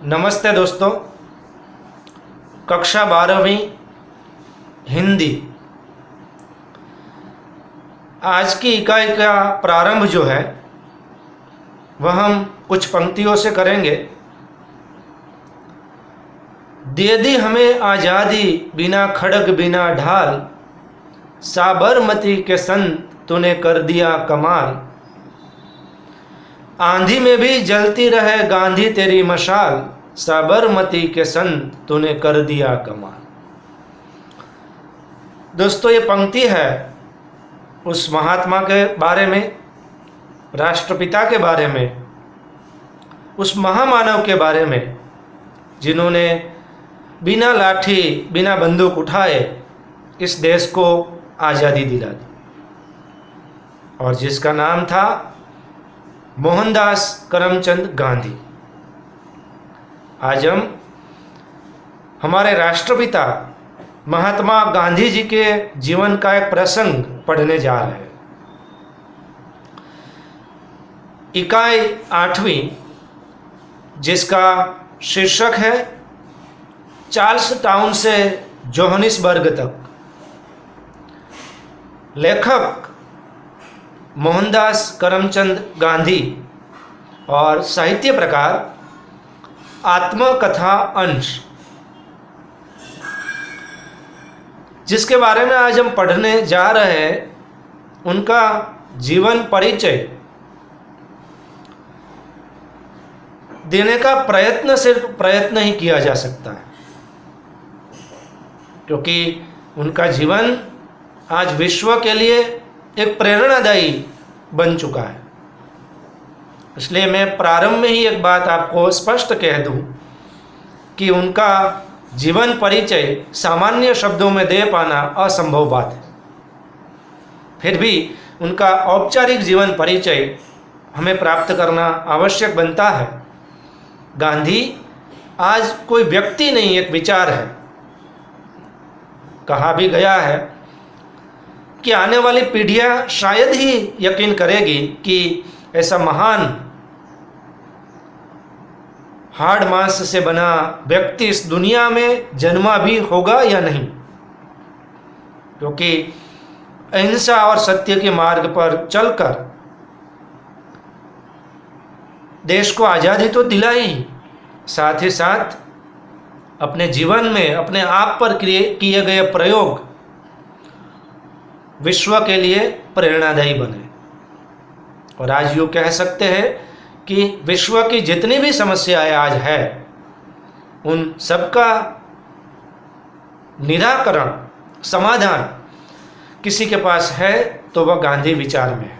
नमस्ते दोस्तों। कक्षा 12वीं हिंदी आज की इकाई का प्रारंभ जो है वह हम कुछ पंक्तियों से करेंगे। दे दी हमें आज़ादी बिना खड़ग बिना ढाल, साबरमती के संग तूने कर दिया कमाल। आंधी में भी जलती रहे गांधी तेरी मशाल, साबरमती के संग तूने कर दिया कमाल। दोस्तों, ये पंक्ति है उस महात्मा के बारे में, राष्ट्रपिता के बारे में, उस महामानव के बारे में जिन्होंने बिना लाठी बिना बंदूक उठाए इस देश को आज़ादी दिला दी और जिसका नाम था मोहनदास करमचंद गांधी। आज हम हमारे राष्ट्रपिता महात्मा गांधी जी के जीवन का एक प्रसंग पढ़ने जा रहे हैं। इकाई 8वीं, जिसका शीर्षक है चार्ल्स टाउन से जोहानिसबर्ग तक। लेखक मोहनदास करमचंद गांधी और साहित्य प्रकार आत्मकथा अंश, जिसके बारे में आज हम पढ़ने जा रहे हैं, उनका जीवन परिचय देने का प्रयत्न सिर्फ प्रयत्न ही किया जा सकता है, क्योंकि उनका जीवन आज विश्व के लिए एक प्रेरणादायी बन चुका है। इसलिए मैं प्रारंभ में ही एक बात आपको स्पष्ट कह दूं कि उनका जीवन परिचय सामान्य शब्दों में दे पाना असंभव बात है। फिर भी उनका औपचारिक जीवन परिचय हमें प्राप्त करना आवश्यक बनता है। गांधी आज कोई व्यक्ति नहीं, एक विचार है। कहा भी गया है कि आने वाली पीढ़ियां शायद ही यकीन करेगी कि ऐसा महान हाड़ मांस से बना व्यक्ति इस दुनिया में जन्मा भी होगा या नहीं, क्योंकि अहिंसा और सत्य के मार्ग पर चलकर देश को आज़ादी तो दिलाई, साथ ही साथ अपने जीवन में अपने आप पर किए गए प्रयोग विश्व के लिए प्रेरणादायी बने। और आज यूँ कह सकते हैं कि विश्व की जितनी भी समस्याएं आज है, उन सबका निराकरण, समाधान किसी के पास है तो वह गांधी विचार में है।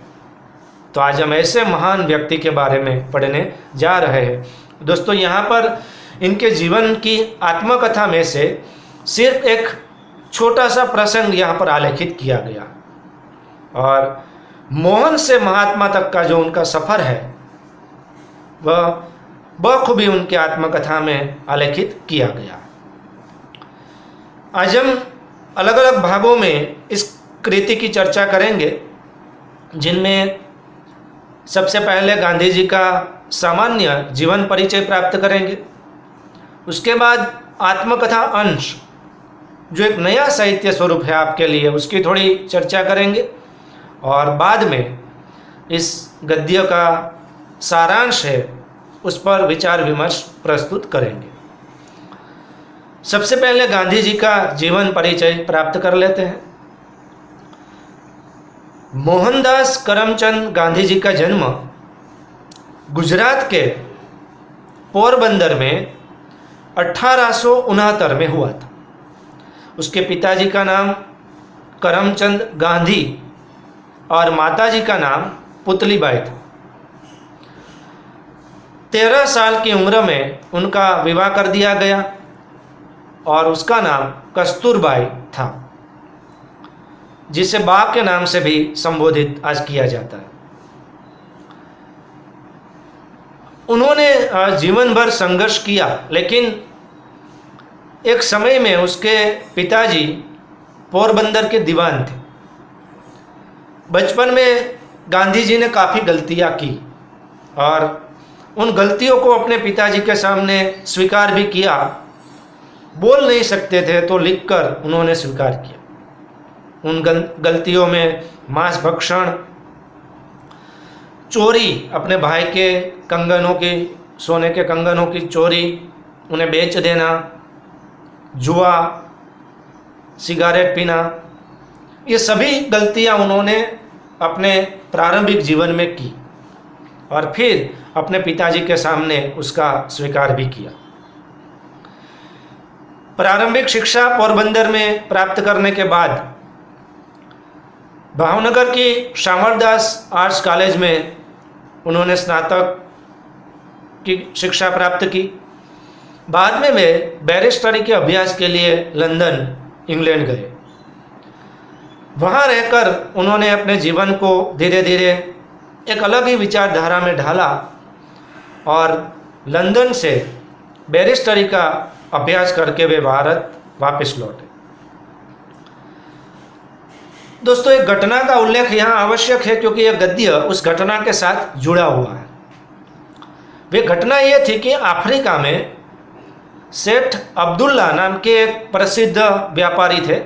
तो आज हम ऐसे महान व्यक्ति के बारे में पढ़ने जा रहे हैं। दोस्तों, यहाँ पर इनके जीवन की आत्मकथा में से सिर्फ एक छोटा सा प्रसंग यहाँ पर आलेखित किया गया और मोहन से महात्मा तक का जो उनका सफ़र है वह बखूबी उनके आत्मकथा में आलेखित किया गया। आज हम अलग अलग भागों में इस कृति की चर्चा करेंगे, जिनमें सबसे पहले गांधी जी का सामान्य जीवन परिचय प्राप्त करेंगे। उसके बाद आत्मकथा अंश, जो एक नया साहित्य स्वरूप है आपके लिए, उसकी थोड़ी चर्चा करेंगे और बाद में इस गद्य का सारांश है उस पर विचार विमर्श प्रस्तुत करेंगे। सबसे पहले गांधी जी का जीवन परिचय प्राप्त कर लेते हैं। मोहनदास करमचंद गांधी जी का जन्म गुजरात के पोरबंदर में 1869 में हुआ था। उसके पिताजी का नाम करमचंद गांधी और माताजी का नाम पुतलीबाई था। 13 साल की उम्र में उनका विवाह कर दिया गया और उसका नाम कस्तूरबाई था, जिसे बा के नाम से भी संबोधित आज किया जाता है। उन्होंने जीवन भर संघर्ष किया, लेकिन एक समय में उसके पिताजी पोरबंदर के दीवान थे। बचपन में गांधी जी ने काफ़ी गलतियां की और उन गलतियों को अपने पिताजी के सामने स्वीकार भी किया। बोल नहीं सकते थे तो लिखकर उन्होंने स्वीकार किया। उन गलतियों में मांस भक्षण, चोरी, अपने भाई के कंगनों की, सोने के कंगनों की चोरी, उन्हें बेच देना, जुआ, सिगारेट पीना, ये सभी गलतियां उन्होंने अपने प्रारंभिक जीवन में की और फिर अपने पिताजी के सामने उसका स्वीकार भी किया। प्रारंभिक शिक्षा पोरबंदर में प्राप्त करने के बाद भावनगर की शामरदास आर्ट्स कॉलेज में उन्होंने स्नातक की शिक्षा प्राप्त की। बाद में वे बैरिस्टरी के अभ्यास के लिए लंदन, इंग्लैंड गए। वहाँ रहकर उन्होंने अपने जीवन को धीरे धीरे एक अलग ही विचारधारा में ढाला और लंदन से बैरिस्टरी का अभ्यास करके वे भारत वापस लौटे। दोस्तों, एक घटना का उल्लेख यहाँ आवश्यक है क्योंकि यह गद्य उस घटना के साथ जुड़ा हुआ है। वे घटना ये थी कि अफ्रीका में सेठ अब्दुल्ला नाम के एक प्रसिद्ध व्यापारी थे।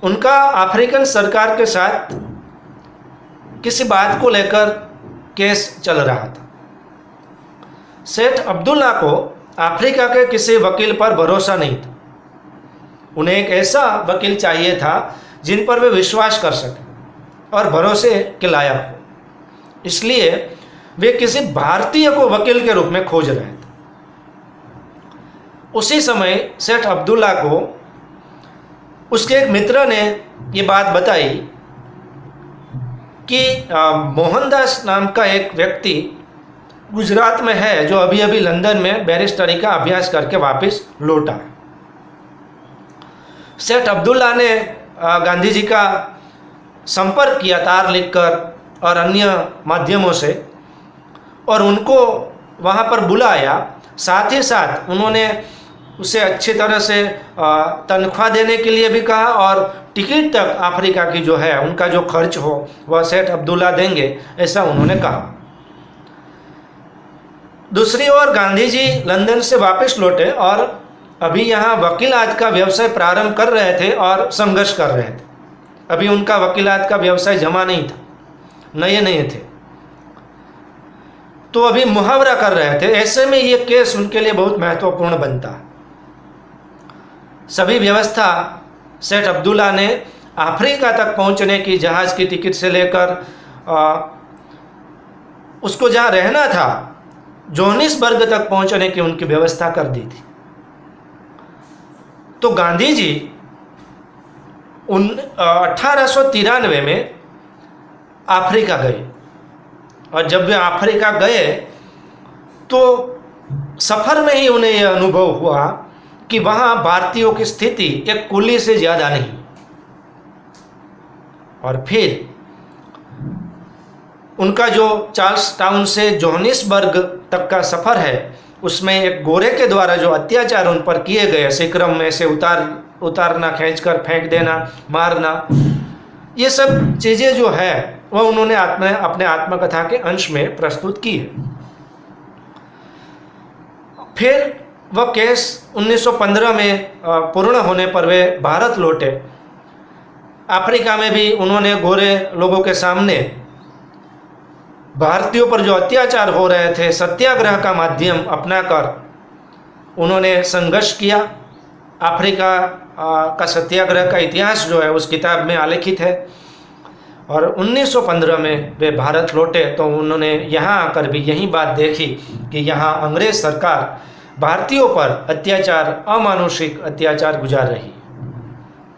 उनका अफ्रीकन सरकार के साथ किसी बात को लेकर केस चल रहा था। सेठ अब्दुल्ला को अफ्रीका के किसी वकील पर भरोसा नहीं था। उन्हें एक ऐसा वकील चाहिए था जिन पर वे विश्वास कर सकें और भरोसे के लायक हो। इसलिए वे किसी भारतीय को वकील के रूप में खोज रहे थे। उसी समय सेठ अब्दुल्ला को उसके एक मित्र ने ये बात बताई कि मोहनदास नाम का एक व्यक्ति गुजरात में है जो अभी अभी लंदन में बैरिस्टरी का अभ्यास करके वापस लौटा। सेठ अब्दुल्ला ने गांधी जी का संपर्क किया तार लिखकर और अन्य माध्यमों से, और उनको वहाँ पर बुलाया। साथ ही साथ उन्होंने उसे अच्छी तरह से तनख्वाह देने के लिए भी कहा और टिकट तक अफ्रीका की जो है उनका जो खर्च हो वह सेठ अब्दुल्ला देंगे, ऐसा उन्होंने कहा। दूसरी ओर गांधी जी लंदन से वापस लौटे और अभी यहाँ वकीलात का व्यवसाय प्रारंभ कर रहे थे और संघर्ष कर रहे थे। अभी उनका वकीलात का व्यवसाय जमा नहीं था, नए थे, तो अभी मुहावरा कर रहे थे। ऐसे में ये केस उनके लिए बहुत महत्वपूर्ण बनता है। सभी व्यवस्था सेठ अब्दुल्ला ने अफ्रीका तक पहुंचने की, जहाज की टिकट से लेकर उसको जहाँ रहना था जोहानिसबर्ग तक पहुंचने की उनकी व्यवस्था कर दी थी। तो गांधी जी 1893 में अफ्रीका गए और जब वे अफ्रीका गए तो सफ़र में ही उन्हें यह अनुभव हुआ कि वहाँ भारतीयों की स्थिति एक कुली से ज़्यादा नहीं। और फिर उनका जो चार्ल्स टाउन से जोहानिसबर्ग तक का सफ़र है उसमें एक गोरे के द्वारा जो अत्याचार उन पर किए गए, सिक्रम में से उतारना, खींचकर फेंक देना, मारना, ये सब चीज़ें जो है वह उन्होंने अपने आत्मकथा के अंश में प्रस्तुत की है। फिर वह केस 1915 में पूर्ण होने पर वे भारत लौटे। अफ्रीका में भी उन्होंने गोरे लोगों के सामने भारतीयों पर जो अत्याचार हो रहे थे सत्याग्रह का माध्यम अपनाकर उन्होंने संघर्ष किया। अफ्रीका का सत्याग्रह का इतिहास जो है उस किताब में आलेखित है। और 1915 में वे भारत लौटे तो उन्होंने यहाँ आकर भी यही बात देखी कि यहाँ अंग्रेज़ सरकार भारतीयों पर अत्याचार, अमानुषिक अत्याचार गुजार रही।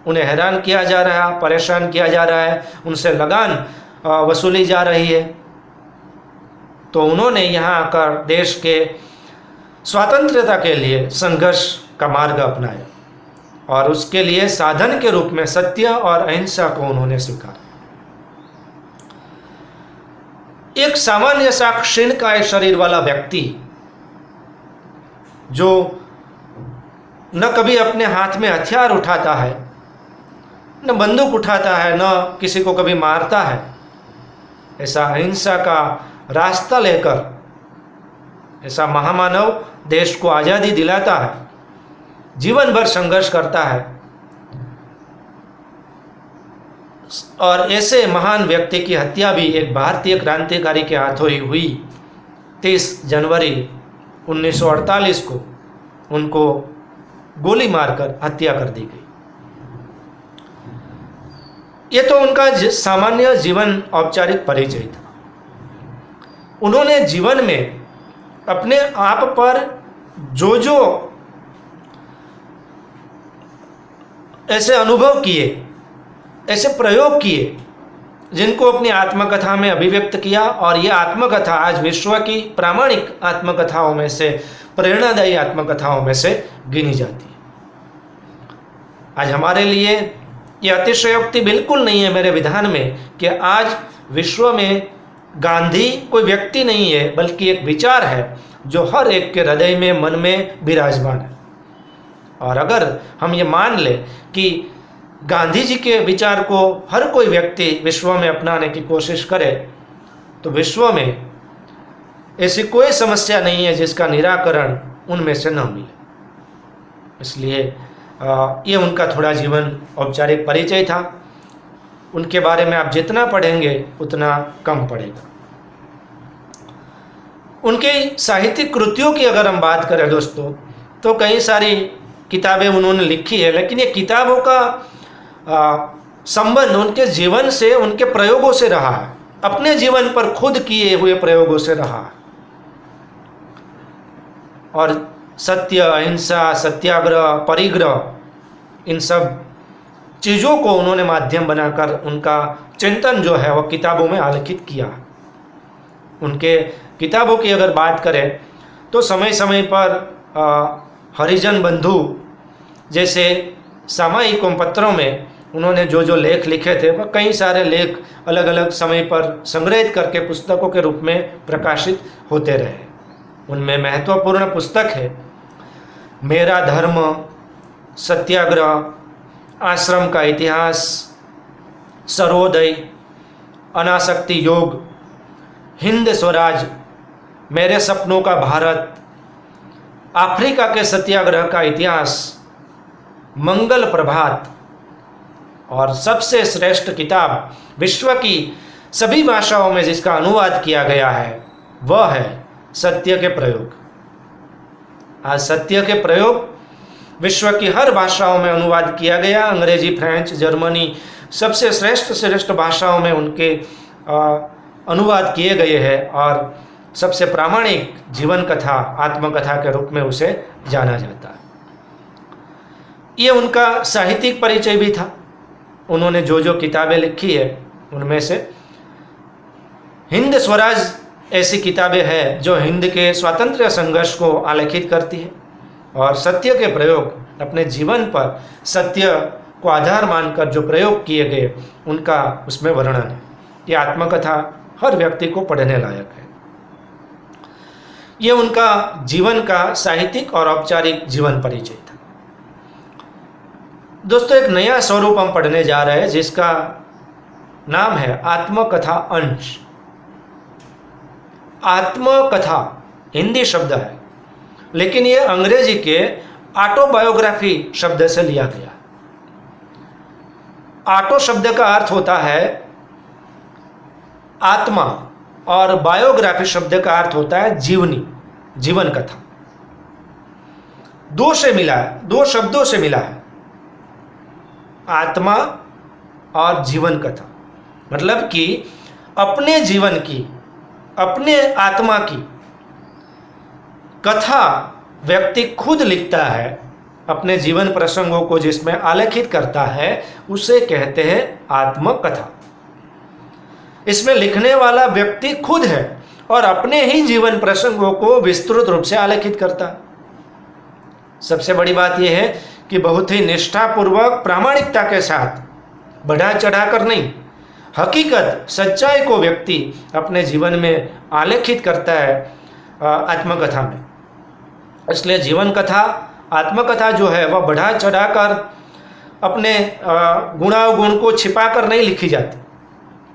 उन्हें हैरान किया जा रहा है, परेशान किया जा रहा है, उनसे लगान वसूली जा रही है। तो उन्होंने यहाँ आकर देश के स्वतंत्रता के लिए संघर्ष का मार्ग अपनाया और उसके लिए साधन के रूप में सत्य और अहिंसा को उन्होंने स्वीकारा। एक सामान्य सा क्षीणकाय शरीर वाला व्यक्ति जो न कभी अपने हाथ में हथियार उठाता है, न बंदूक उठाता है, न किसी को कभी मारता है, ऐसा अहिंसा का रास्ता लेकर ऐसा महामानव देश को आज़ादी दिलाता है, जीवन भर संघर्ष करता है, और ऐसे महान व्यक्ति की हत्या भी एक भारतीय क्रांतिकारी के हाथों ही हुई। 30 जनवरी 1948 को उनको गोली मारकर हत्या कर दी गई। ये तो उनका सामान्य जीवन औपचारिक परिचय था। उन्होंने जीवन में अपने आप पर जो जो ऐसे अनुभव किए, ऐसे प्रयोग किए, जिनको अपनी आत्मकथा में अभिव्यक्त किया, और ये आत्मकथा आज विश्व की प्रामाणिक आत्मकथाओं में से, प्रेरणादायी आत्मकथाओं में से गिनी जाती है। आज हमारे लिए ये अतिशयोक्ति बिल्कुल नहीं है मेरे विधान में कि आज विश्व में गांधी कोई व्यक्ति नहीं है, बल्कि एक विचार है जो हर एक के हृदय में, मन में विराजमान है। और अगर हम ये मान लें कि गांधी जी के विचार को हर कोई व्यक्ति विश्व में अपनाने की कोशिश करे, तो विश्व में ऐसी कोई समस्या नहीं है जिसका निराकरण उनमें से न मिले। इसलिए ये उनका थोड़ा जीवन औपचारिक परिचय था। उनके बारे में आप जितना पढ़ेंगे उतना कम पड़ेगा। उनके साहित्यिक कृतियों की अगर हम बात करें दोस्तों, तो कई सारी किताबें उन्होंने लिखी है, लेकिन ये किताबों का संबंध उनके जीवन से, उनके प्रयोगों से रहा है, अपने जीवन पर खुद किए हुए प्रयोगों से रहा है। और सत्य, अहिंसा, सत्याग्रह, परिग्रह, इन सब चीज़ों को उन्होंने माध्यम बनाकर उनका चिंतन जो है वह किताबों में आलेखित किया। उनके किताबों की अगर बात करें तो समय समय पर हरिजन बंधु जैसे सामयिकों पत्रों में उन्होंने जो जो लेख लिखे थे, वह कई सारे लेख अलग अलग समय पर संग्रहित करके पुस्तकों के रूप में प्रकाशित होते रहे। उनमें महत्वपूर्ण पुस्तक है मेरा धर्म, सत्याग्रह, आश्रम का इतिहास, सर्वोदय, अनासक्ति योग, हिंद स्वराज, मेरे सपनों का भारत, अफ्रीका के सत्याग्रह का इतिहास, मंगल प्रभात, और सबसे श्रेष्ठ किताब विश्व की सभी भाषाओं में जिसका अनुवाद किया गया है वह है सत्य के प्रयोग। आज सत्य के प्रयोग विश्व की हर भाषाओं में अनुवाद किया गया। अंग्रेजी, फ्रेंच, जर्मनी, सबसे श्रेष्ठ भाषाओं में उनके अनुवाद किए गए हैं, और सबसे प्रामाणिक जीवन कथा, आत्मकथा के रूप में उसे जाना जाता है। ये उनका साहित्यिक परिचय भी था। उन्होंने जो जो किताबें लिखी है उनमें से हिंद स्वराज ऐसी किताबें हैं जो हिंद के स्वातंत्र्य संघर्ष को आलेखित करती है, और सत्य के प्रयोग अपने जीवन पर सत्य को आधार मानकर जो प्रयोग किए गए उनका उसमें वर्णन है। ये आत्मकथा हर व्यक्ति को पढ़ने लायक है। ये उनका जीवन का साहित्यिक और औपचारिक जीवन परिचय था। दोस्तों, एक नया स्वरूप हम पढ़ने जा रहे हैं जिसका नाम है आत्मकथा अंश। आत्मकथा हिंदी शब्द है, लेकिन ये अंग्रेजी के ऑटोबायोग्राफी शब्द से लिया गया। ऑटो शब्द का अर्थ होता है आत्मा, और बायोग्राफी शब्द का अर्थ होता है जीवनी, जीवन कथा। दो से मिला है, दो शब्दों से मिला है, आत्मा और जीवन कथा। मतलब कि अपने जीवन की, अपने आत्मा की कथा व्यक्ति खुद लिखता है, अपने जीवन प्रसंगों को जिसमें आलेखित करता है उसे कहते हैं आत्मकथा। इसमें लिखने वाला व्यक्ति खुद है और अपने ही जीवन प्रसंगों को विस्तृत रूप से आलेखित करता है। सबसे बड़ी बात यह है कि बहुत ही निष्ठापूर्वक, प्रामाणिकता के साथ, बढ़ा चढ़ाकर नहीं, हकीकत, सच्चाई को व्यक्ति अपने जीवन में आलेखित करता है आत्मकथा में। इसलिए जीवन कथा, आत्मकथा जो है वह बढ़ा चढ़ाकर अपने गुणावगुण को छिपाकर नहीं लिखी जाती।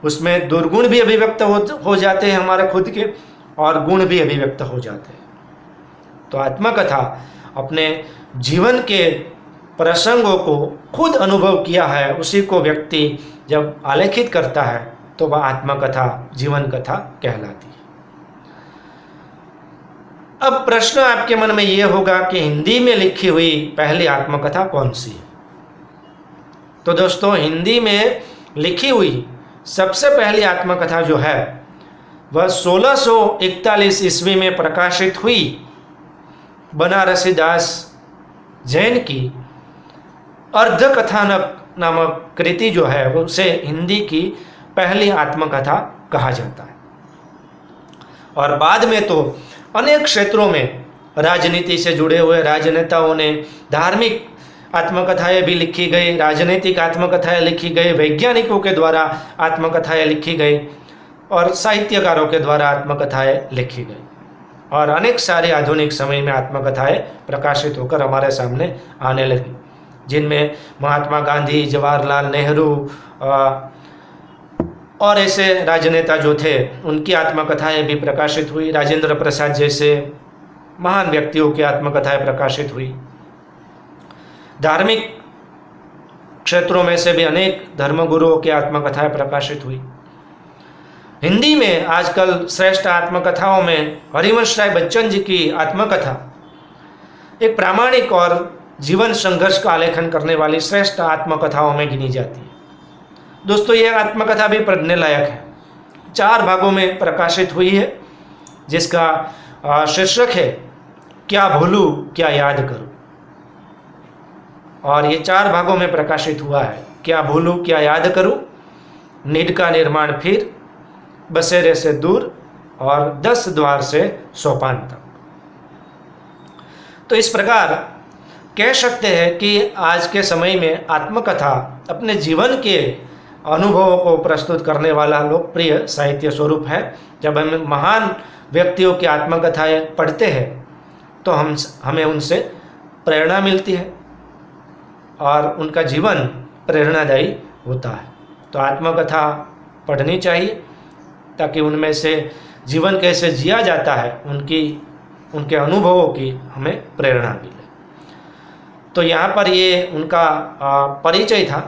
उसमें दुर्गुण भी अभिव्यक्त हो जाते हैं हमारे खुद के, और गुण भी अभिव्यक्त हो जाते हैं। तो आत्मकथा अपने जीवन के प्रसंगों को खुद अनुभव किया है, उसी को व्यक्ति जब आलेखित करता है तो वह आत्मकथा जीवन कथा कहलाती है। अब प्रश्न आपके मन में यह होगा कि हिंदी में लिखी हुई पहली आत्मकथा कौन सी है? तो दोस्तों, हिंदी में लिखी हुई सबसे पहली आत्मकथा जो है वह 1641 ईस्वी में प्रकाशित हुई बनारसी दास जैन की अर्धकथानक नामक कृति जो है उसे हिंदी की पहली आत्मकथा कहा जाता है। और बाद में तो अनेक क्षेत्रों में राजनीति से जुड़े हुए राजनेताओं ने धार्मिक आत्मकथाएं भी लिखी गई, राजनीतिक आत्मकथाएं लिखी गई, वैज्ञानिकों के द्वारा आत्मकथाएं लिखी गई और साहित्यकारों के द्वारा आत्मकथाएं लिखी गई। और अनेक सारे आधुनिक समय में आत्मकथाएं प्रकाशित होकर हमारे सामने आने लगी, जिनमें महात्मा गांधी, जवाहरलाल नेहरू और ऐसे राजनेता जो थे उनकी आत्मकथाएं भी प्रकाशित हुई। राजेंद्र प्रसाद जैसे महान व्यक्तियों की आत्मकथाएं प्रकाशित हुई। धार्मिक क्षेत्रों में से भी अनेक धर्मगुरुओं की आत्मकथाएं प्रकाशित हुई। हिंदी में आजकल श्रेष्ठ आत्मकथाओं में हरिवंश राय बच्चन जी की आत्मकथा एक प्रामाणिक और जीवन संघर्ष का आलेखन करने वाली श्रेष्ठ आत्मकथाओं में गिनी जाती है। दोस्तों, यह आत्मकथा भी पढ़ने लायक है। 4 भागों में प्रकाशित हुई है, जिसका शीर्षक है क्या भूलूं क्या याद करूं। और ये 4 भागों में प्रकाशित हुआ है। क्या भूलूं क्या याद करूं, नीड का निर्माण फिर, बसेरे से दूर और 10 द्वार से सोपान तक। तो इस प्रकार कह सकते हैं कि आज के समय में आत्मकथा अपने जीवन के अनुभवों को प्रस्तुत करने वाला लोकप्रिय साहित्य स्वरूप है। जब हम महान व्यक्तियों की आत्मकथाएं पढ़ते हैं तो हमें उनसे प्रेरणा मिलती है और उनका जीवन प्रेरणादायी होता है। तो आत्मकथा पढ़नी चाहिए ताकि उनमें से जीवन कैसे जिया जाता है उनके अनुभवों की हमें प्रेरणा मिले। तो यहाँ पर ये उनका परिचय था,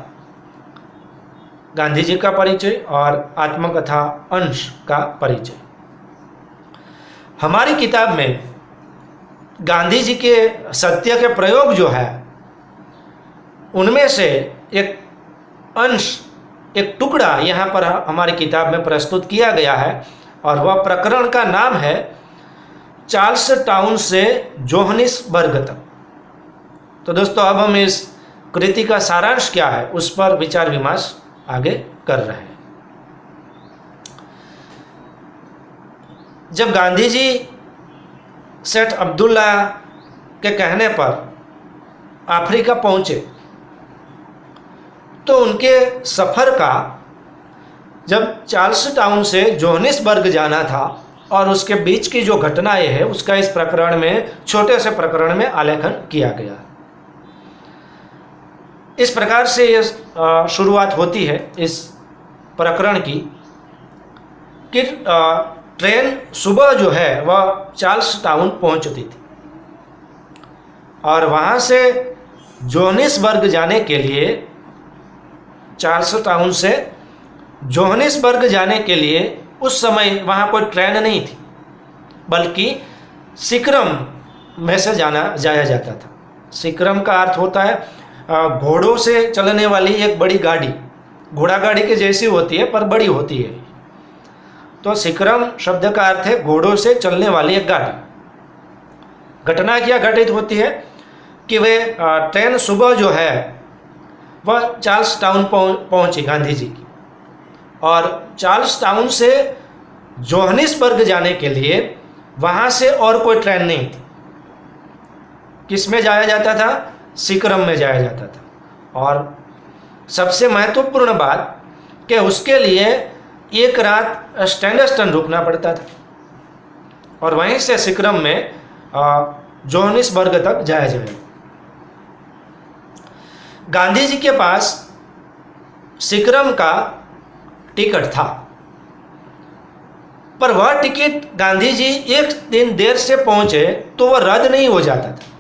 गांधी जी का परिचय और आत्मकथा अंश का परिचय। हमारी किताब में गांधी जी के सत्य के प्रयोग जो है उनमें से एक अंश, एक टुकड़ा यहाँ पर हमारी किताब में प्रस्तुत किया गया है और वह प्रकरण का नाम है चार्ल्स टाउन से जोहानिसबर्ग तक। तो दोस्तों, अब हम इस कृति का सारांश क्या है उस पर विचार विमर्श आगे कर रहे हैं। जब गांधी जी सेठ अब्दुल्ला के कहने पर अफ्रीका पहुंचे तो उनके सफ़र का जब चार्ल्स टाउन से जोहानिसबर्ग जाना था और उसके बीच की जो घटनाएं हैं उसका इस प्रकरण में, छोटे से प्रकरण में आलेखन किया गया। इस प्रकार से ये शुरुआत होती है इस प्रकरण की कि ट्रेन सुबह जो है वह चार्ल्स टाउन पहुंचती थी और वहाँ से जोहानिसबर्ग जाने के लिए, चार्ल्स टाउन से जोहानिसबर्ग जाने के लिए उस समय वहाँ कोई ट्रेन नहीं थी, बल्कि सिक्रम में से जाया जाता था। सिक्रम का अर्थ होता है घोड़ों से चलने वाली एक बड़ी गाड़ी, घोड़ा गाड़ी के जैसी होती है पर बड़ी होती है। तो सिक्रम शब्द का अर्थ है घोड़ों से चलने वाली एक गाड़ी। घटना क्या घटित होती है कि वे ट्रेन सुबह जो है वह चार्ल्स टाउन पहुंची गांधी जी की, और चार्ल्स टाउन से जोहानिसबर्ग जाने के लिए वहाँ से और कोई ट्रेन नहीं थी। किस में जाया जाता था? सिक्रम में जाया जाता था। और सबसे महत्वपूर्ण बात कि उसके लिए एक रात स्टैंडस्टन रुकना पड़ता था और वहीं से सिक्रम में जोहानिसबर्ग तक जाया जाएगा। गांधी जी के पास सिक्रम का टिकट था पर वह टिकट गांधी जी एक दिन देर से पहुंचे तो वह रद्द नहीं हो जाता था।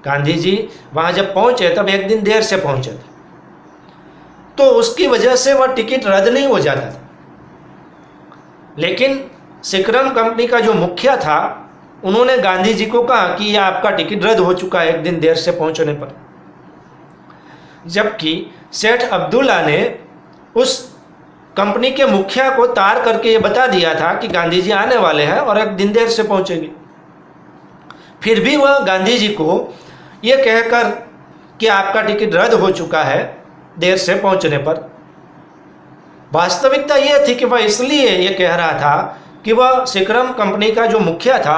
गांधी जी वहां जब पहुंचे तब एक दिन देर से पहुंचे थे, तो उसकी वजह से वह टिकट रद्द नहीं हो जाता था। लेकिन सिक्रम कंपनी का जो मुखिया था, उन्होंने गांधी जी को कहा कि यह आपका टिकट रद्द हो चुका है एक दिन देर से पहुंचने पर। जबकि सेठ अब्दुल्ला ने उस कंपनी के मुखिया को तार करके ये बता दिया था कि गांधी जी आने वाले हैं और एक दिन देर से पहुंचेंगे। फिर भी वह गांधी जी को ये कहकर कि आपका टिकट रद्द हो चुका है देर से पहुंचने पर, वास्तविकता यह थी कि वह इसलिए ये कह रहा था कि वह सिक्रम कंपनी का जो मुखिया था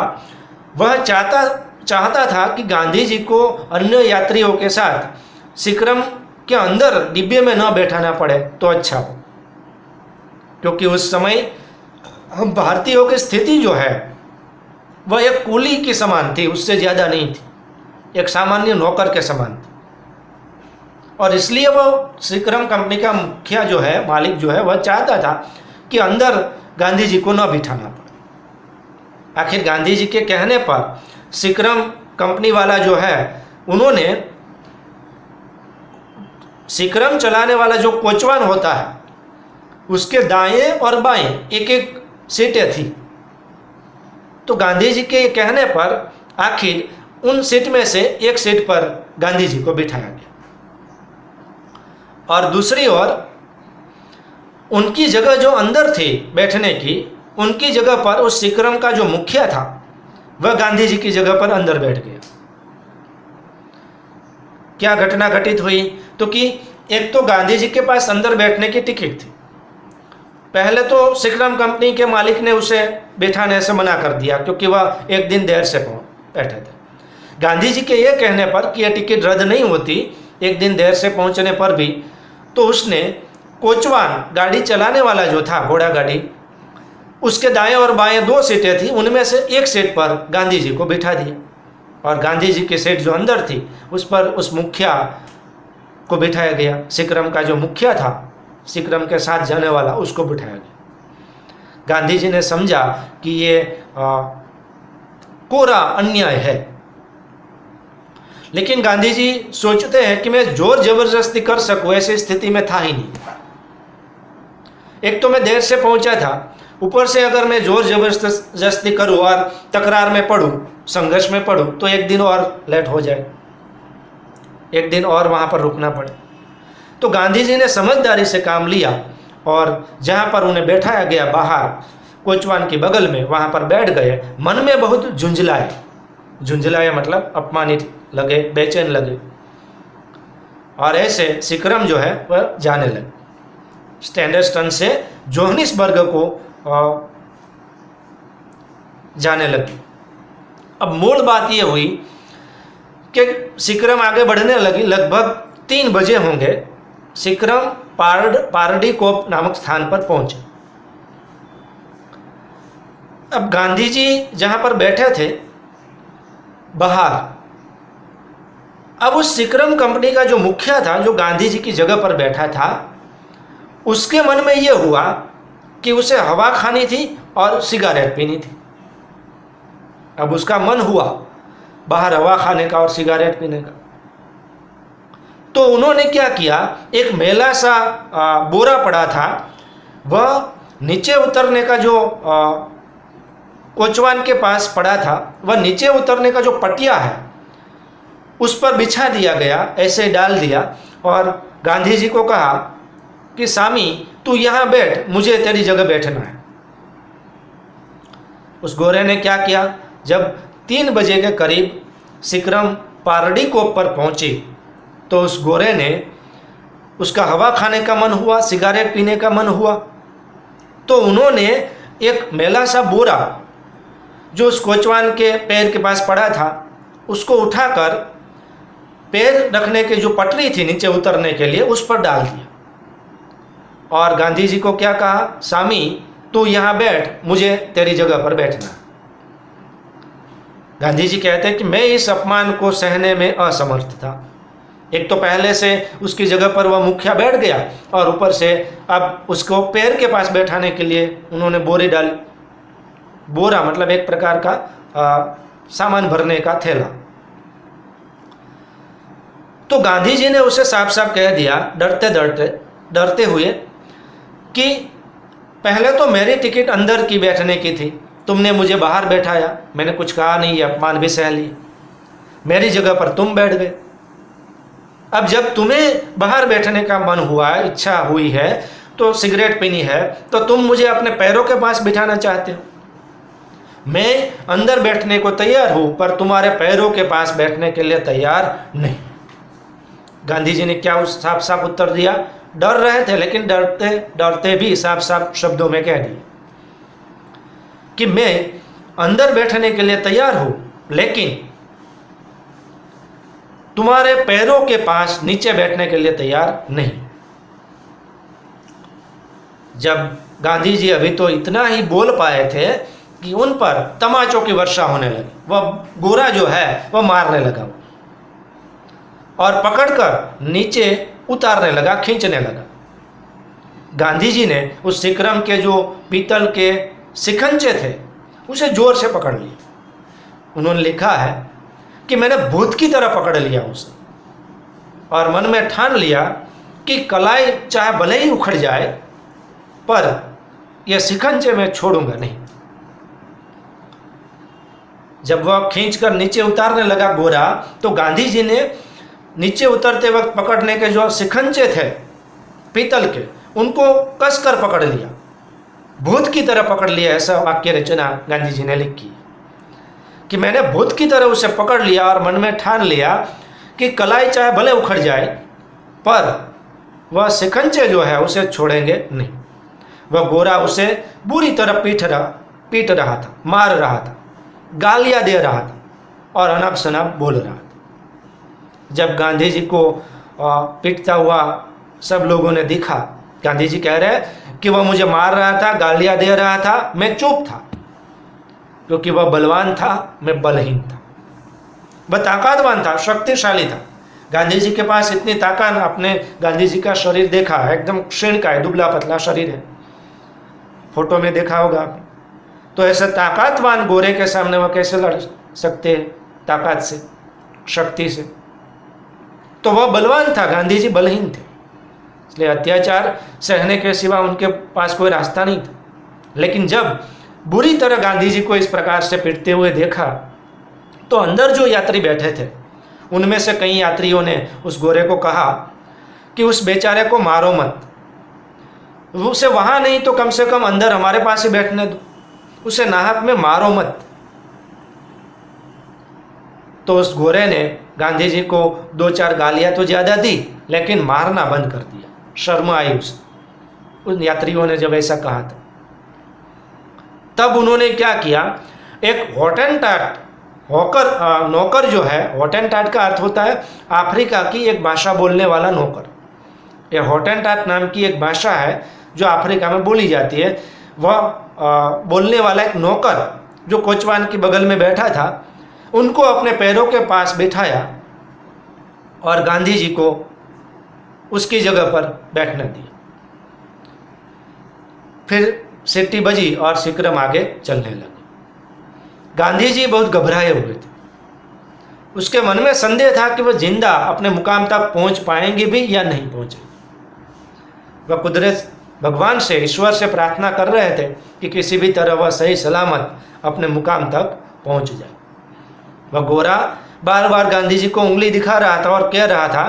वह चाहता था कि गांधी जी को अन्य यात्रियों के साथ सिक्रम के अंदर डिब्बे में न बैठाना पड़े तो अच्छा हो, क्योंकि उस समय हम भारतीयों की स्थिति जो है वह एक कूली की समान थी, उससे ज़्यादा नहीं थी, एक सामान्य नौकर के समान थी। और इसलिए वह सिक्रम कंपनी का मुखिया जो है, मालिक जो है, वह चाहता था कि अंदर गांधी जी को न बिठाना पड़े। आखिर गांधी जी के कहने पर सिक्रम कंपनी वाला जो है, उन्होंने सिक्रम चलाने वाला जो कोचवान होता है उसके दाएं और बाएं एक एक सीटें थी। तो गांधी जी के कहने पर आखिर उन सीट में से एक सीट पर गांधी जी को बिठाया गया और दूसरी ओर उनकी जगह जो अंदर थी बैठने की, उनकी जगह पर उस सिक्रम का जो मुखिया था वह गांधी जी की जगह पर अंदर बैठ गया। क्या घटना घटित हुई? तो कि एक तो गांधी जी के पास अंदर बैठने की टिकट थी। पहले तो सिक्रम कंपनी के मालिक ने उसे बैठाने से मना कर दिया क्योंकि वह एक दिन देर से बैठे थे। गांधी जी के ये कहने पर कि यह टिकट रद्द नहीं होती एक दिन देर से पहुंचने पर भी, तो उसने कोचवान गाड़ी चलाने वाला जो था, घोड़ा गाड़ी, उसके दाएं और बाएं दो सीटें थी, उनमें से एक सीट पर गांधी जी को बिठा दिया और गांधी जी की सीट जो अंदर थी उस पर उस मुखिया को बिठाया गया। सिक्रम का जो मुखिया था, सिक्रम के साथ जाने वाला, उसको बिठाया गया। गांधी जी ने समझा कि ये कोरा अन्याय है, लेकिन गांधी जी सोचते हैं कि मैं जोर जबरदस्ती कर सकूं, ऐसी स्थिति में था ही नहीं। एक तो मैं देर से पहुंचा था, ऊपर से अगर मैं जोर जबरदस्ती करूं और तकरार में पड़ूं, संघर्ष में पड़ूं, तो एक दिन और लेट हो जाए, एक दिन और वहां पर रुकना पड़े। तो गांधी जी ने समझदारी से काम लिया और जहां पर उन्हें बैठाया गया बाहर कोचवान के बगल में, वहां पर बैठ गए। मन में बहुत झुंझलाए मतलब अपमानित लगे, बेचैन लगे और ऐसे सिक्रम जो है वह जाने लगे। स्टैंडर्डस्टन से जोहानिसबर्ग को जाने लगे। अब मूल बात यह हुई कि सिक्रम आगे बढ़ने लगी। लगभग 3 बजे होंगे, सिक्रम पारडीकोप नामक स्थान पर पहुंचे। अब गांधी जी जहां पर बैठे थे बाहर, अब उस सिक्रम कंपनी का जो मुखिया था, जो गांधी जी की जगह पर बैठा था, उसके मन में यह हुआ कि उसे हवा खानी थी और सिगारेट पीनी थी। अब उसका मन हुआ बाहर हवा खाने का और सिगारेट पीने का। तो उन्होंने क्या किया, एक मैला सा बोरा पड़ा था, वह नीचे उतरने का जो कोचवान के पास पड़ा था, वह नीचे उतरने का जो पटिया है उस पर बिछा दिया गया, ऐसे डाल दिया और गांधी जी को कहा कि स्वामी तू यहाँ बैठ, मुझे तेरी जगह बैठना है। उस गोरे ने क्या किया, जब 3 बजे के करीब सिक्रम पारडीकोप पर पहुंची तो उस गोरे ने, उसका हवा खाने का मन हुआ, सिगारेट पीने का मन हुआ, तो उन्होंने एक मैला सा बोरा जो उस कोचवान के पैर के पास पड़ा था उसको उठाकर पैर रखने की जो पटरी थी नीचे उतरने के लिए, उस पर डाल दिया और गांधी जी को क्या कहा, स्वामी तू यहाँ बैठ, मुझे तेरी जगह पर बैठना। गांधी जी कहते हैं कि मैं इस अपमान को सहने में असमर्थ था। एक तो पहले से उसकी जगह पर वह मुखिया बैठ गया और ऊपर से अब उसको पैर के पास बैठाने के लिए उन्होंने बोरी डाली। बोरा मतलब एक प्रकार का सामान भरने का थैला। तो गांधी जी ने उसे साफ साफ कह दिया डरते हुए कि पहले तो मेरी टिकट अंदर की बैठने की थी, तुमने मुझे बाहर बैठाया, मैंने कुछ कहा नहीं, अपमान भी सह लिया, मेरी जगह पर तुम बैठ गए। अब जब तुम्हें बाहर बैठने का मन हुआ, इच्छा हुई है, तो सिगरेट पीनी है, तो तुम मुझे अपने पैरों के पास बिठाना चाहते हो। मैं अंदर बैठने को तैयार हूं, पर तुम्हारे पैरों के पास बैठने के लिए तैयार नहीं। गांधी जी ने क्या उस साफ साफ उत्तर दिया? डर रहे थे, लेकिन डरते डरते भी साफ साफ शब्दों में कह दिया कि मैं अंदर बैठने के लिए तैयार हूं, लेकिन तुम्हारे पैरों के पास नीचे बैठने के लिए तैयार नहीं। जब गांधी जी अभी तो इतना ही बोल पाए थे कि उन पर तमाचों की वर्षा होने लगी। वह गोरा जो है वह मारने लगा और पकड़कर नीचे उतारने लगा, खींचने लगा। गांधी जी ने उस सिक्रम के जो पीतल के शिकंजे थे उसे जोर से पकड़ लिया। उन्होंने लिखा है कि मैंने भूत की तरह पकड़ लिया उसे और मन में ठान लिया कि कलाई चाहे भले ही उखड़ जाए, पर यह शिकंजे मैं छोड़ूंगा नहीं। जब वह खींचकर नीचे उतारने लगा गोरा, तो गांधी जी ने नीचे उतरते वक्त पकड़ने के जो शिकंजे थे पीतल के, उनको कसकर पकड़ लिया, भूत की तरह पकड़ लिया। ऐसा वाक्य रचना गांधी जी ने लिखी कि मैंने भूत की तरह उसे पकड़ लिया और मन में ठान लिया कि कलाई चाहे भले उखड़ जाए, पर वह शिकंजे जो है उसे छोड़ेंगे नहीं। वह गोरा उसे बुरी तरह पीट रहा था, मार रहा था, गालियां दे रहा था और अनब शनब बोल रहा था। जब गांधी जी को पीटता हुआ सब लोगों ने देखा, गांधी जी कह रहे कि वह मुझे मार रहा था, गालियां दे रहा था, मैं चुप था, क्योंकि वह बलवान था, मैं बलहीन था। वह ताकतवान था, शक्तिशाली था। गांधी जी के पास इतनी ताकत, आपने गांधी जी का शरीर देखा, एकदम क्षीण का है, दुबला पतला शरीर है, फोटो में देखा होगा आपने। तो ऐसे ताकतवान गोरे के सामने वह कैसे लड़ सकते हैं ताकत से, शक्ति से? तो वह बलवान था, गांधी जी बलहीन थे, इसलिए अत्याचार सहने के सिवा उनके पास कोई रास्ता नहीं था। लेकिन जब बुरी तरह गांधी जी को इस प्रकार से पीटते हुए देखा, तो अंदर जो यात्री बैठे थे उनमें से कई यात्रियों ने उस गोरे को कहा कि उस बेचारे को मारो मत, उसे वहां नहीं तो कम से कम अंदर हमारे पास ही बैठने दो, उसे नाहक में मारो मत। तो उस गोरे ने गांधी जी को 2-4 गालियां तो ज्यादा दी, लेकिन मारना बंद कर दिया। शर्म आई उसे, उन यात्रियों ने जब ऐसा कहा था। तब उन्होंने क्या किया, एक हॉटेनटाट नौकर जो है, हॉटेनटाट का अर्थ होता है अफ्रीका की एक भाषा बोलने वाला नौकर। यह हॉटेनटाट नाम की एक भाषा है जो अफ्रीका में बोली जाती है। वह बोलने वाला एक नौकर जो कोचवान के बगल में बैठा था, उनको अपने पैरों के पास बिठाया और गांधी जी को उसकी जगह पर बैठने दिया। फिर सीटी बजी और सिक्रम आगे चलने लगे। गांधी जी बहुत घबराए हुए थे। उसके मन में संदेह था कि वह जिंदा अपने मुकाम तक पहुंच पाएंगे भी या नहीं पहुंचेंगे। वह कुदरत भगवान से, ईश्वर से प्रार्थना कर रहे थे कि किसी भी तरह वह सही सलामत अपने मुकाम तक पहुंच जाए। वह गोरा बार बार गांधी जी को उंगली दिखा रहा था और कह रहा था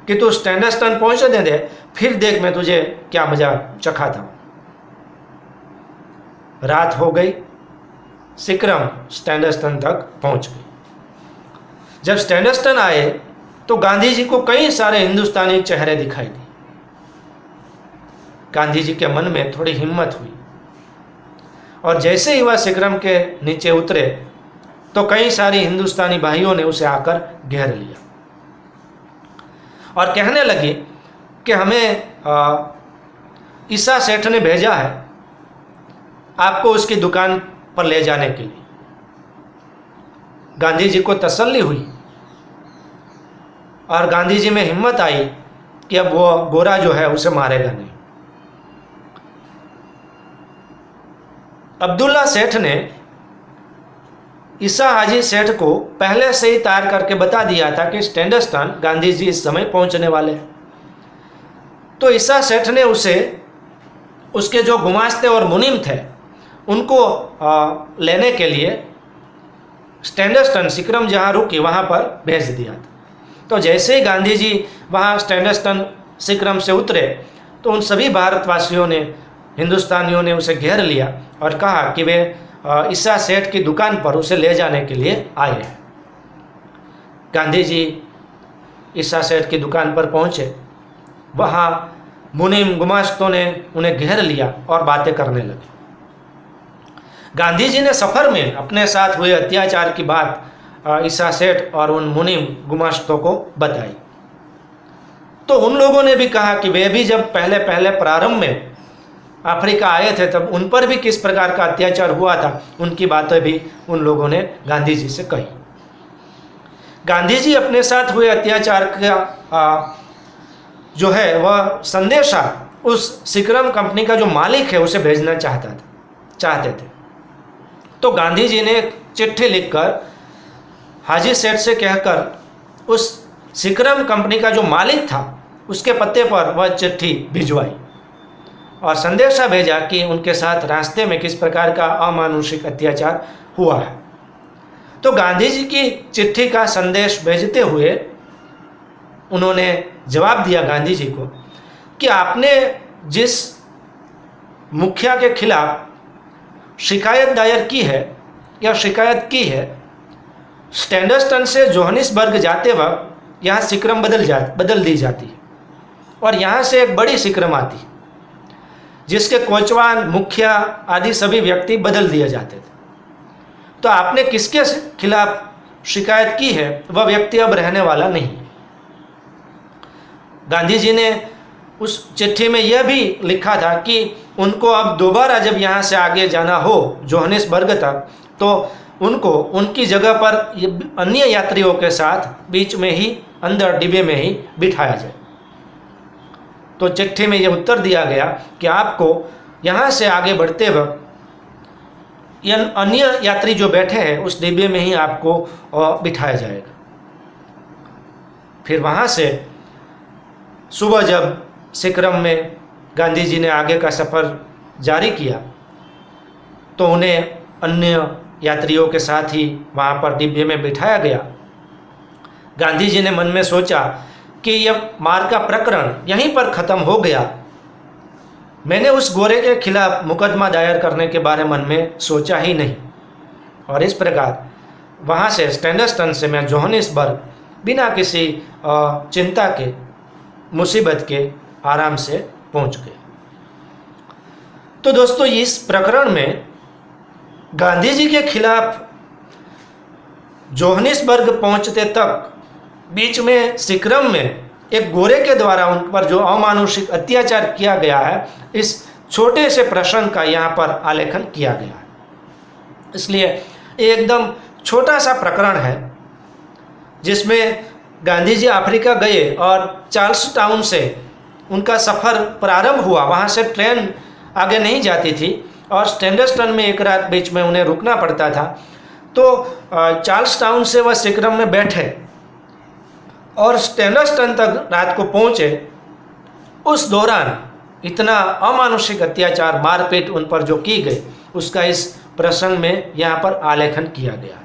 कि तू स्टैंडर्स्टन पहुंचने दे, फिर देख मैं तुझे क्या मजा चखाता हूं। रात हो गई, सिक्रम स्टैंडर्स्टन तक पहुंच गई। जब स्टैंडर्स्टन आए तो गांधी जी को कई सारे हिंदुस्तानी चेहरे दिखाई दिए। गांधी जी के मन में थोड़ी हिम्मत हुई और जैसे ही वह सिक्रम के नीचे उतरे तो कई सारे हिंदुस्तानी भाइयों ने उसे आकर घेर लिया और कहने लगे कि हमें ईसा सेठ ने भेजा है आपको उसकी दुकान पर ले जाने के लिए। गांधी जी को तसल्ली हुई और गांधी जी में हिम्मत आई कि अब वो गोरा जो है उसे मारेगा नहीं। अब्दुल्ला सेठ ने ईसा हाजी सेठ को पहले से ही तैयार करके बता दिया था कि स्टैंडर्स्टन गांधी जी इस समय पहुंचने वाले हैं। तो ईसा सेठ ने उसे उसके जो गुमास्ते और मुनीम थे उनको लेने के लिए स्टैंडर्स्टन सिकरम जहाँ रुकी वहाँ पर भेज दिया था। तो जैसे ही गांधी जी वहाँ स्टैंडर्स्टन सिकरम से उतरे तो उन सभी भारतवासियों ने, हिंदुस्तानियों ने उसे घेर लिया और कहा कि वे ईसा सेठ की दुकान पर उसे ले जाने के लिए आए हैं। गांधी जी ईसा सेठ की दुकान पर पहुँचे। वहाँ मुनीम गुमास्तों ने उन्हें घेर लिया और बातें करने लगे। गांधी जी ने सफ़र में अपने साथ हुए अत्याचार की बात ईसा सेठ और उन मुनीम गुमास्तों को बताई। तो उन लोगों ने भी कहा कि वे भी जब पहले पहले प्रारंभ में अफ्रीका आए थे तब उन पर भी किस प्रकार का अत्याचार हुआ था, उनकी बातें भी उन लोगों ने गांधी जी से कही। गांधी जी अपने साथ हुए अत्याचार का जो है वह संदेशा उस सिकरम कंपनी का जो मालिक है उसे भेजना चाहते थे। तो गांधी जी ने एक चिट्ठी लिखकर हाजी सेठ से कहकर उस सिकरम कंपनी का जो मालिक था उसके पते पर वह चिट्ठी भिजवाई और संदेशा भेजा कि उनके साथ रास्ते में किस प्रकार का अमानुषिक अत्याचार हुआ है। तो गांधी जी की चिट्ठी का संदेश भेजते हुए उन्होंने जवाब दिया गांधी जी को कि आपने जिस मुखिया के खिलाफ शिकायत दायर की है या शिकायत की है, स्टैंडर्स्टन से जोहानिसबर्ग जाते वक्त यहाँ सिकरम बदल दी जाती है और यहाँ से एक बड़ी सिकरम आती है जिसके कोचवान, मुखिया आदि सभी व्यक्ति बदल दिए जाते थे। तो आपने किसके खिलाफ शिकायत की है वह व्यक्ति अब रहने वाला नहीं। गांधी जी ने उस चिट्ठी में यह भी लिखा था कि उनको अब दोबारा जब यहाँ से आगे जाना हो जोहानिसबर्ग तक तो उनको उनकी जगह पर अन्य यात्रियों के साथ बीच में ही अंदर डिब्बे में ही बिठाया जाए। तो चिट्ठी में यह उत्तर दिया गया कि आपको यहाँ से आगे बढ़ते वक्त अन्य यात्री जो बैठे हैं उस डिब्बे में ही आपको बिठाया जाएगा। फिर वहाँ से सुबह जब सिकरम में गांधी जी ने आगे का सफ़र जारी किया तो उन्हें अन्य यात्रियों के साथ ही वहाँ पर डिब्बे में बिठाया गया। गांधी जी ने मन में सोचा कि यह मार का प्रकरण यहीं पर ख़त्म हो गया। मैंने उस गोरे के खिलाफ मुकदमा दायर करने के बारे मन में सोचा ही नहीं और इस प्रकार वहाँ से स्टैंडर्स्टन से मैं जोहानिसबर्ग बिना किसी चिंता के, मुसीबत के आराम से पहुँच गए। तो दोस्तों इस प्रकरण में गांधी जी के खिलाफ जोहानिसबर्ग पहुँचते तक बीच में सिकरम में एक गोरे के द्वारा उन पर जो अमानुषिक अत्याचार किया गया है, इस छोटे से प्रसंग का यहाँ पर आलेखन किया गया है। इसलिए एकदम छोटा सा प्रकरण है जिसमें गांधी जी अफ्रीका गए और चार्ल्स टाउन से उनका सफ़र प्रारंभ हुआ। वहाँ से ट्रेन आगे नहीं जाती थी और स्टैंडर्स्टन में एक रात बीच में उन्हें रुकना पड़ता था। तो चार्ल्स टाउन से वह सिकरम में बैठे और स्टैंडर्स्टन तक रात को पहुँचे। उस दौरान इतना अमानुषिक अत्याचार, मारपीट उन पर जो की गई उसका इस प्रसंग में यहाँ पर आलेखन किया गया।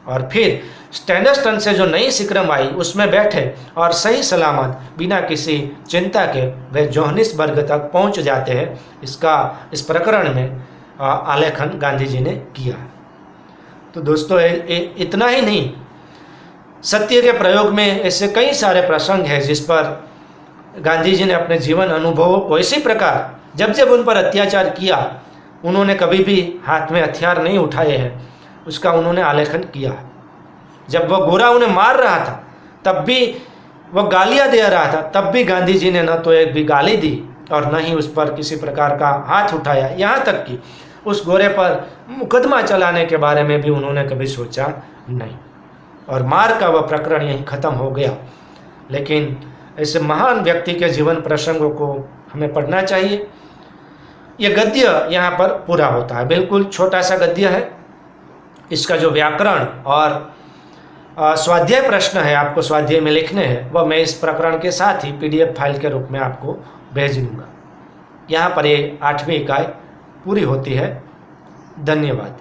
और फिर स्टैंडर्स्टन से जो नई सिकरम आई उसमें बैठे और सही सलामत बिना किसी चिंता के वे जोहानिसबर्ग तक पहुँच जाते हैं। इस प्रकरण में आलेखन गांधी जी ने किया। तो दोस्तों इतना ही नहीं, सत्य के प्रयोग में ऐसे कई सारे प्रसंग हैं जिस पर गांधी जी ने अपने जीवन अनुभवों को इसी प्रकार जब जब उन पर अत्याचार किया उन्होंने कभी भी हाथ में हथियार नहीं उठाए हैं, उसका उन्होंने आलेखन किया। जब वह गोरा उन्हें मार रहा था तब भी वह गालियाँ दे रहा था, तब भी गांधी जी ने न तो एक भी गाली दी और न ही उस पर किसी प्रकार का हाथ उठाया। यहाँ तक कि उस गोरे पर मुकदमा चलाने के बारे में भी उन्होंने कभी सोचा नहीं और मार का वह प्रकरण यहीं ख़त्म हो गया। लेकिन ऐसे महान व्यक्ति के जीवन प्रसंगों को हमें पढ़ना चाहिए। ये गद्य यहाँ पर पूरा होता है, बिल्कुल छोटा सा गद्य है। इसका जो व्याकरण और स्वाध्याय प्रश्न है, आपको स्वाध्याय में लिखने हैं, वह मैं इस प्रकरण के साथ ही PDF फाइल के रूप में आपको भेज दूँगा। यहाँ पर ये 8वीं इकाई पूरी होती है। धन्यवाद।